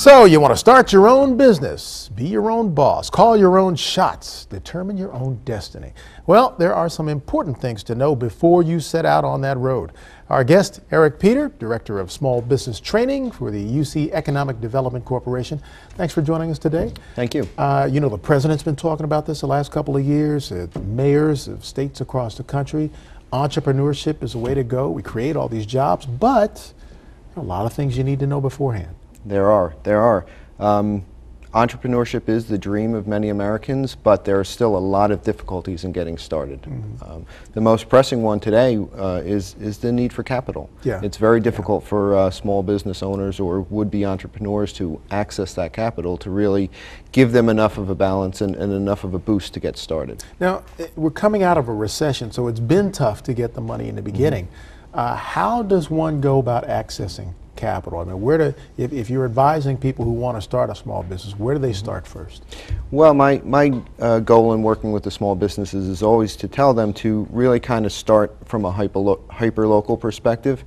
So you want to start your own business, be your own boss, call your own shots, determine your own destiny. Well, there are some important things to know before you set out on that road. Our guest, Erich Peter, Director of Small Business Training for the UC Economic Development Corporation. Thanks for joining us today. Thank you. You know, the president's been talking about this the last couple of years, mayors of states across the country. Entrepreneurship is the way to go. We create all these jobs, but there are a lot of things you need to know beforehand. There are. Entrepreneurship is the dream of many Americans, but there are still a lot of difficulties in getting started. The most pressing one today is the need for capital. Yeah. It's very difficult for small business owners or would-be entrepreneurs to access that capital to really give them enough of a balance and enough of a boost to get started. Now, we're coming out of a recession, so it's been tough to get the money in the beginning. How does one go about accessing capital? I mean, if you're advising people who want to start a small business, where do they start first? Well, my goal in working with the small businesses is always to tell them to really kind of start from a hyper-local perspective.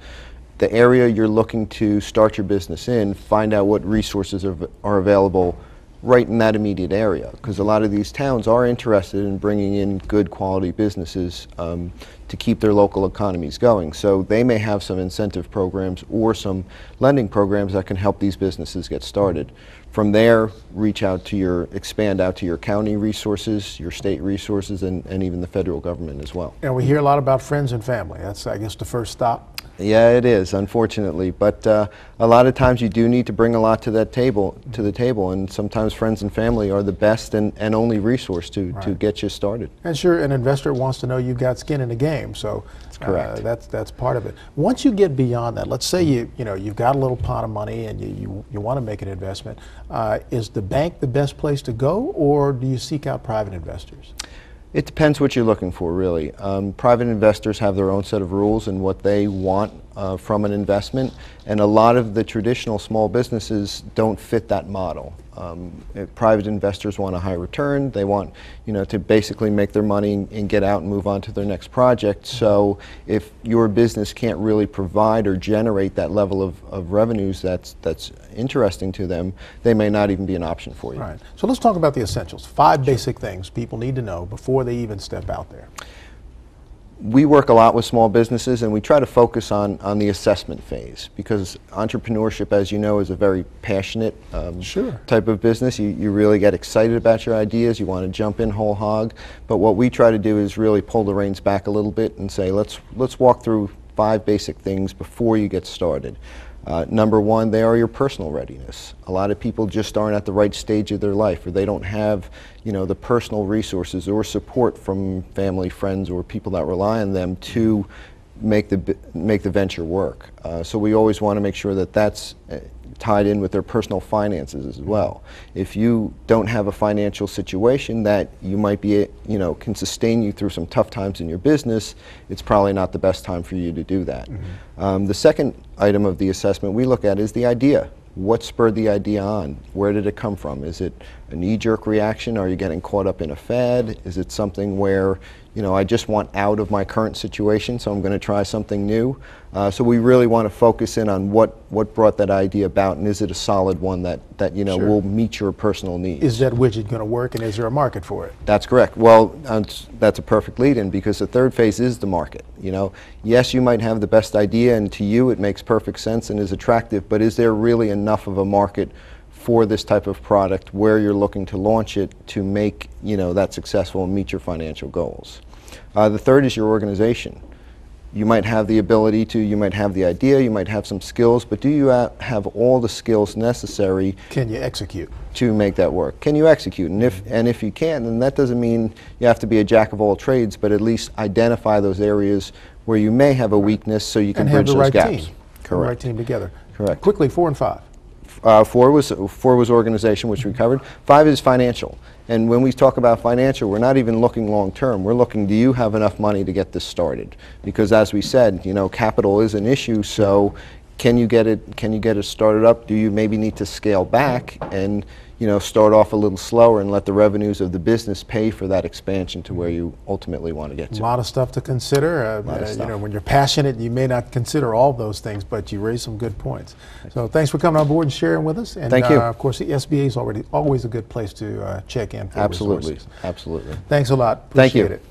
The area you're looking to start your business in, find out what resources are available right in that immediate area, because a lot of these towns are interested in bringing in good quality businesses to keep their local economies going. So they may have some incentive programs or some lending programs that can help these businesses get started. From there, expand out to your county resources, your state resources, and even the federal government as well. And we hear a lot about friends and family. That's, I guess, the first stop. Yeah, it is, unfortunately, but a lot of times you do need to bring a lot to the table, and sometimes friends and family are the best and only resource to get you started. And sure, an investor wants to know you've got skin in the game, so that's correct. That's part of it. Once you get beyond that, let's say you've got a little pot of money and you want to make an investment. Is the bank the best place to go, or do you seek out private investors? It depends what you're looking for, really. Private investors have their own set of rules and what they want from an investment, and a lot of the traditional small businesses don't fit that model. Private investors want a high return. They want, to basically make their money and get out and move on to their next project. So if your business can't really provide or generate that level of revenues that's interesting to them, they may not even be an option for you. Right. So let's talk about the essentials. 5 basic things people need to know before they even step out there. We work a lot with small businesses, and we try to focus on the assessment phase, because entrepreneurship, as you know, is a very passionate type of business. You really get excited about your ideas. You want to jump in whole hog. But what we try to do is really pull the reins back a little bit and say, let's walk through 5 basic things before you get started. Number 1, they are your personal readiness. A lot of people just aren't at the right stage of their life, or they don't have, the personal resources or support from family, friends, or people that rely on them to make the venture work. So we always want to make sure that that's tied in with their personal finances as well. If you don't have a financial situation that you might be, can sustain you through some tough times in your business, it's probably not the best time for you to do that. The second item of the assessment we look at is the idea. What spurred the idea on? Where did it come from? Is it a knee-jerk reaction? Are you getting caught up in a fad? Is it something where, I just want out of my current situation, so I'm going to try something new? So we really want to focus in on what brought that idea about, and is it a solid one that will meet your personal needs? Is that widget going to work, and is there a market for it? That's correct. Well, that's a perfect lead-in, because the third phase is the market. Yes, you might have the best idea, and to you it makes perfect sense and is attractive, but is there really enough of a market for this type of product where you're looking to launch it to make that successful and meet your financial goals? The third is your organization. You might have the ability to, you might have the idea, you might have some skills, but do you have all the skills necessary? Can you execute? To make that work? Can you execute? And if you can, then that doesn't mean you have to be a jack of all trades, but at least identify those areas where you may have a weakness so you can bridge those gaps. Team. Correct. The right team together. Correct. Quickly, 4 and 5. 4 was organization, which we covered. 5 is financial. And when we talk about financial, we're not even looking long term. We're looking, do you have enough money to get this started? Because as we said, capital is an issue, so can you get it started up? Do you maybe need to scale back and start off a little slower and let the revenues of the business pay for that expansion to where you ultimately want to get to? A lot of stuff to consider. When you're passionate, you may not consider all those things, but you raise some good points. So thanks for coming on board and sharing with us. And thank you. Of course, the SBA is always a good place to check in for Absolutely. resources. Absolutely. Thanks a lot. Thank you. Appreciate it.